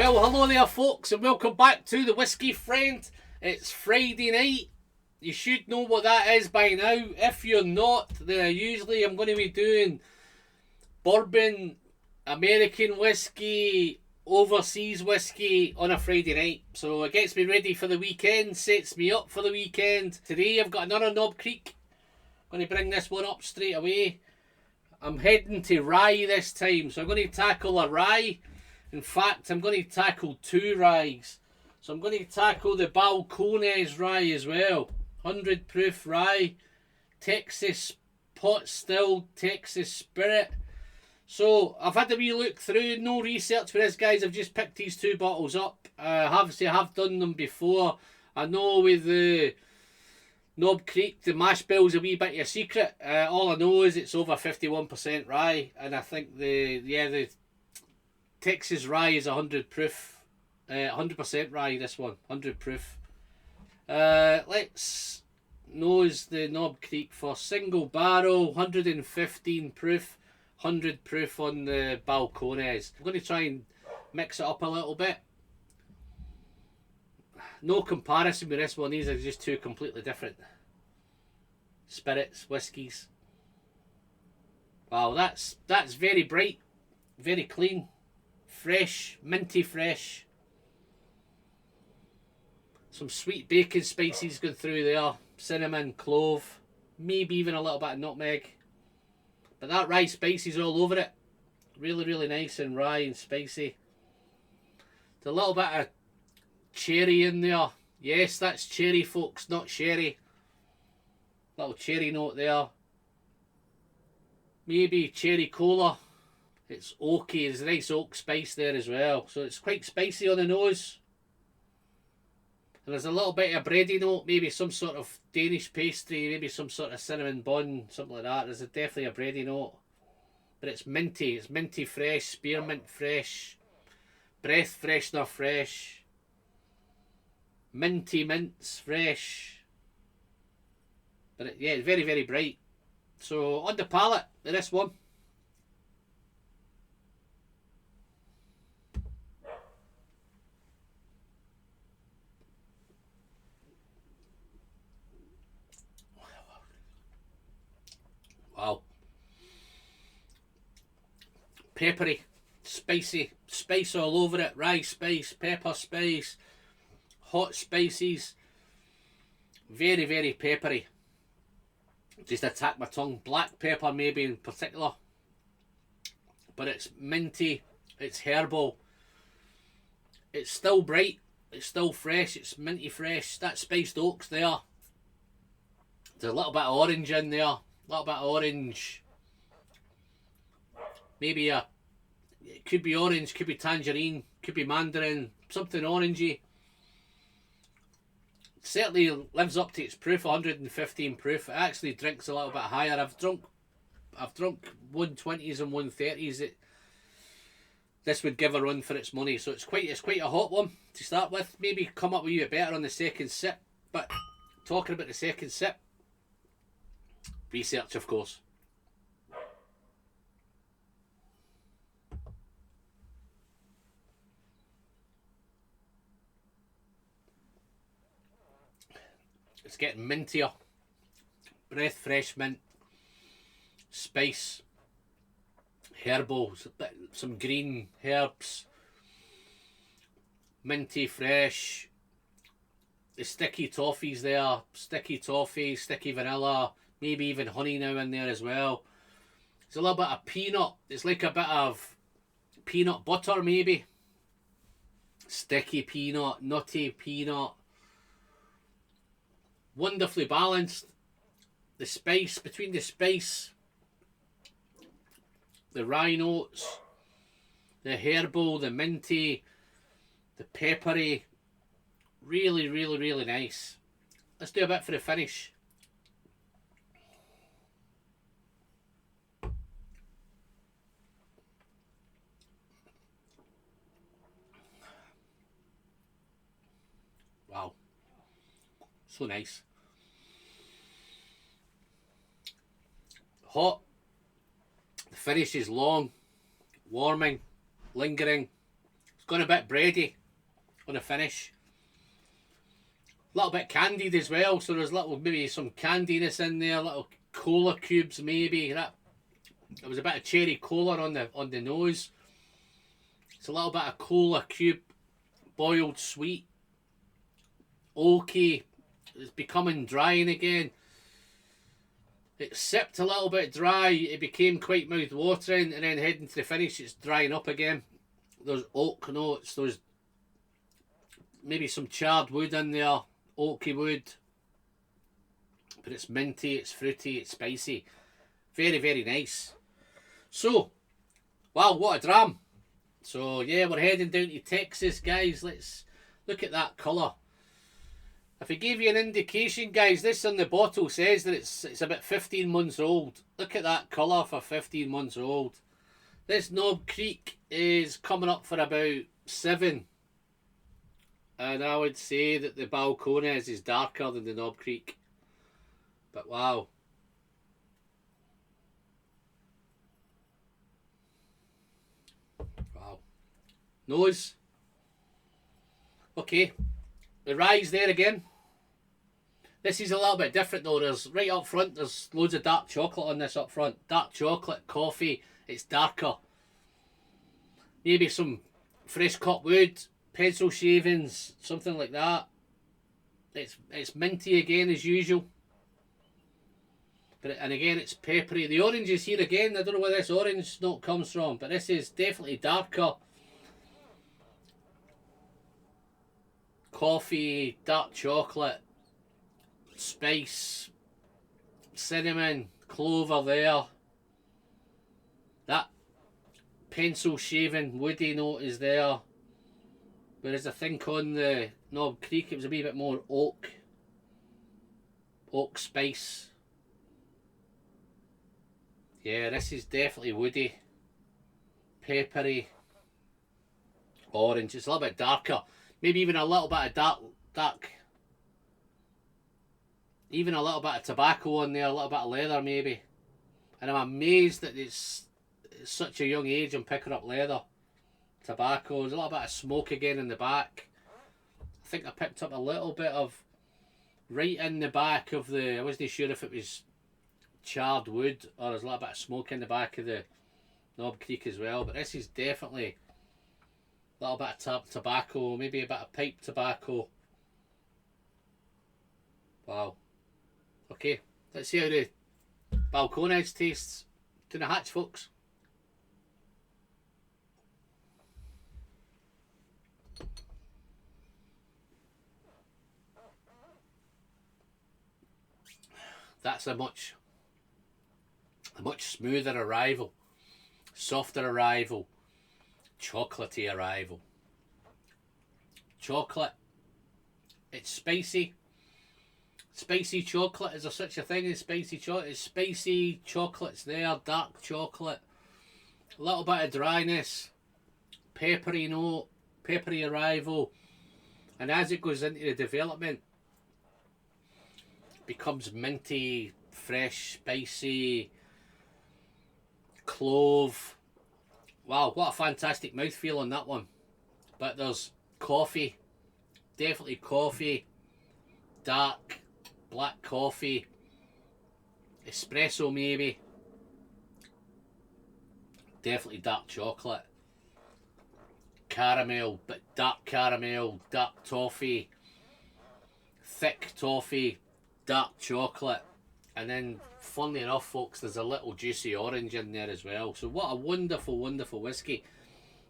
Well, hello there folks, and welcome back to the Whiskey Friend. It's Friday night. You should know what that is by now. If you're not, then usually I'm going to be doing bourbon, American whiskey, overseas whiskey on a Friday night. So it gets me ready for the weekend, sets me up for the weekend. Today I've got another Knob Creek. I'm going to bring this one up straight away. I'm heading to rye this time, so I'm going to tackle a rye. In fact, I'm going to tackle two ryes. So I'm going to tackle the Balcones Rye as well. 100 proof rye, Texas pot still, Texas spirit. So I've had a wee look through, no research for this guys, I've just picked these two bottles up. Obviously I have done them before. I know with the Knob Creek, the mash bill's a wee bit of a secret. All I know is it's over 51% rye, and I think the Texas rye is 100 proof, 100% rye. This one, 100 proof. Let's nose the Knob Creek for single barrel, 115 proof, 100 proof on the Balcones. I'm going to try and mix it up a little bit. No comparison with this one, these are just two completely different spirits, whiskies. Wow, that's very bright, very clean, fresh, minty fresh. Some sweet bacon spices going through there, cinnamon, clove, maybe even a little bit of nutmeg. But that rye spices all over it. Really, really nice and rye and spicy. There's a little bit of cherry in there. Yes, that's cherry folks, not sherry. Little cherry note there. Maybe cherry cola. It's oaky, there's a nice oak spice there as well. So it's quite spicy on the nose. And there's a little bit of bready note, maybe some sort of Danish pastry, maybe some sort of cinnamon bun, something like that. There's definitely a bready note. But it's minty fresh, spearmint fresh, breath freshener fresh, minty mints fresh. But yeah, it's very, very bright. So on the palate, this one. Wow. Peppery, spicy, spice all over it, rye spice, pepper spice, hot spices. Very, very peppery. Just attack my tongue. Black pepper maybe in particular. But it's minty, it's herbal. It's still bright, it's still fresh, it's minty fresh. That spiced oak's there. There's a little bit of orange in there. A little bit of orange. Maybe it could be orange, could be tangerine, could be mandarin, something orangey. It certainly lives up to its proof, 115 proof. It actually drinks a little bit higher. I've drunk 120s and 130s. This would give a run for its money. So it's quite a hot one to start with. Maybe come up with you a bit better on the second sip. But talking about the second sip, research of course. It's getting mintier. Breath fresh mint. Spice. Herbal. Some green herbs. Minty fresh. The sticky toffees there. Sticky toffee, sticky vanilla. Maybe even honey now in there as well. There's a little bit of peanut. It's like a bit of peanut butter maybe. Sticky peanut, nutty peanut. Wonderfully balanced. The spice, between the spice, the rye notes, the herbal, the minty, the peppery. Really, really, really nice. Let's do a bit for the finish. Wow. So nice. Hot. The finish is long, warming, lingering. It's Gone a bit bready on the finish. A little bit candied as well, so there's little, maybe some candiness in there, little cola cubes maybe. That there was a bit of cherry cola on the nose. It's a little bit of cola cube, boiled sweet, oaky. It's becoming drying again. It sipped a little bit dry, it became quite mouth-watering, and then heading to the finish it's drying up again. There's oak notes, there's maybe some charred wood in there, oaky wood. But it's minty, it's fruity, it's spicy. Very, very nice. So, wow, what a dram. So yeah, we're heading down to Texas, guys. Let's look at that colour. If I gave you an indication, guys, this on the bottle says that it's about 15 months old. Look at that colour for 15 months old. This Knob Creek is coming up for about 7. And I would say that the Balcones is darker than the Knob Creek. But wow. Wow. Nose. Okay. The rye's there again. This is a little bit different though. There's right up front, there's loads of dark chocolate on this up front. Dark chocolate, coffee, it's darker. Maybe some fresh cut wood, pencil shavings, something like that. It's minty again as usual. And again it's peppery. The orange is here again. I don't know where this orange note comes from, but this is definitely darker. Coffee, dark chocolate, spice, cinnamon, clover there. That pencil shaving woody note is there. Whereas I think on the Knob Creek it was a wee bit more oak spice. Yeah, this is definitely woody, peppery, orange. It's a little bit darker. Maybe even a little bit of dark. Even a little bit of tobacco on there, a little bit of leather maybe. And I'm amazed that it's such a young age I'm picking up leather. Tobacco, there's a little bit of smoke again in the back. I think I picked up a little bit of, right in the back of the, I wasn't sure if it was charred wood or there's a little bit of smoke in the back of the Knob Creek as well. But this is definitely a little bit of tobacco, maybe a bit of pipe tobacco. Wow. Okay, let's see how the Balcones tastes. To the hatch, folks. That's a much smoother arrival, softer arrival, chocolatey arrival. Chocolate, it's spicy. Spicy chocolate, is there such a thing as spicy chocolate? It's spicy, chocolate's there, dark chocolate, a little bit of dryness, peppery note, peppery arrival, and as it goes into the development, it becomes minty, fresh, spicy, clove. Wow, what a fantastic mouthfeel on that one. But there's coffee, definitely coffee, dark black coffee, espresso maybe, definitely dark chocolate, caramel, but dark caramel, dark toffee, thick toffee, dark chocolate, and then funnily enough folks, there's a little juicy orange in there as well. So what a wonderful, wonderful whiskey.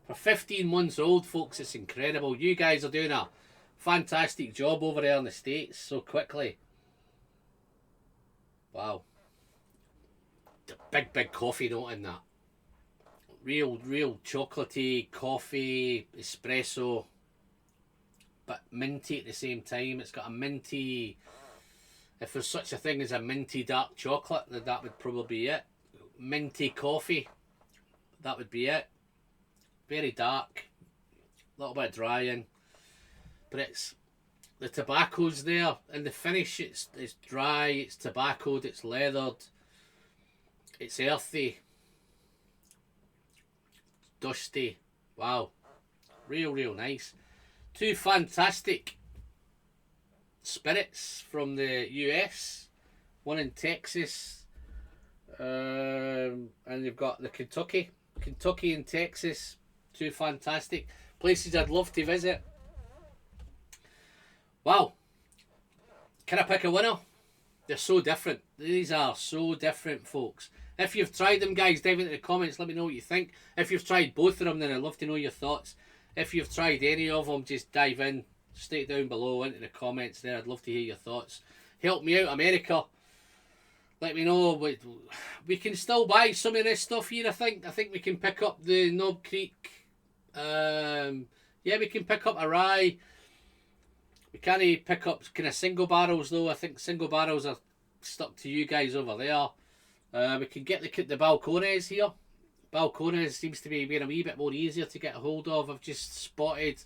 For 15 months old folks, it's incredible. You guys are doing a fantastic job over there in the States so quickly. Wow. The big coffee note in that. Real chocolatey coffee, espresso, but minty at the same time. It's got a minty, if there's such a thing as a minty dark chocolate, then that would probably be it. Minty coffee, that would be it. Very dark, a little bit of drying, but it's, the tobacco's there, and the finish, it's dry, it's tobaccoed, it's leathered, it's earthy, dusty. Wow, Real nice. Two fantastic spirits from the US. One in Texas. And you've got the Kentucky and Texas. Two fantastic places I'd love to visit. Wow. Can I pick a winner? They're so different. These are so different, folks. If you've tried them, guys, dive into the comments. Let me know what you think. If you've tried both of them, then I'd love to know your thoughts. If you've tried any of them, just dive in straight down below into the comments there. I'd love to hear your thoughts. Help me out, America. Let me know. We can still buy some of this stuff here, I think. I think we can pick up the Knob Creek. Yeah, we can pick up a rye. We can't pick up kind of single barrels, though. I think single barrels are stuck to you guys over there. We can get the Balcones here. Balcones seems to be being a wee bit more easier to get a hold of. I've just spotted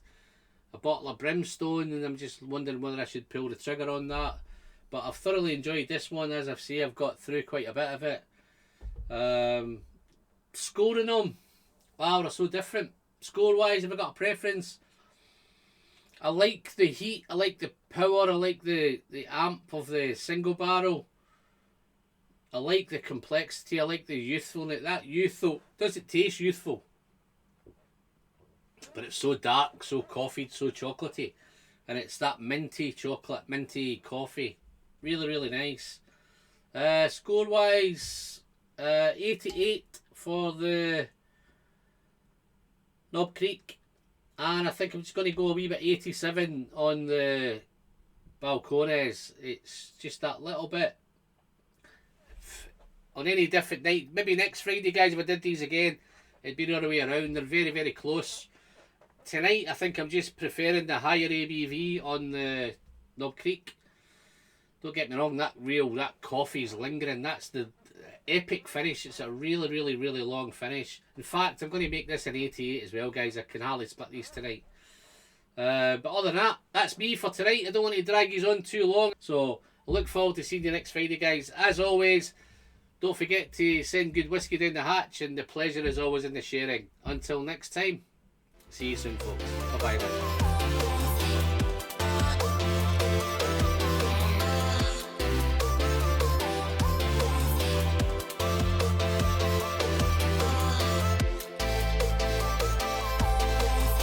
a bottle of Brimstone and I'm just wondering whether I should pull the trigger on that. But I've thoroughly enjoyed this one. As I've said, I've got through quite a bit of it. Scoring them, wow, they're so different. Score-wise, have I got a preference? I like the heat, I like the power, I like the amp of the single barrel. I like the complexity, I like the youthfulness. That youthful, does it taste youthful? But it's so dark, so coffeed, so chocolatey. And it's that minty chocolate, minty coffee. Really nice. Score-wise, 88 for the Knob Creek. And I think I'm just going to go a wee bit 87 on the Balcones. It's just that little bit. On any different night, maybe next Friday, guys, if I did these again, it'd be the other way around. They're very close. Tonight, I think I'm just preferring the higher ABV on the Knob Creek. Don't get me wrong, that coffee's lingering. That's the epic finish. It's a really long finish. In fact, I'm going to make this an 88 as well, guys. I can hardly split these tonight. But other than that, that's me for tonight. I don't want to drag you on too long. So, I look forward to seeing you next Friday, guys. As always, don't forget to send good whiskey down the hatch, and the pleasure is always in the sharing. Until next time, see you soon, folks. Bye-bye now.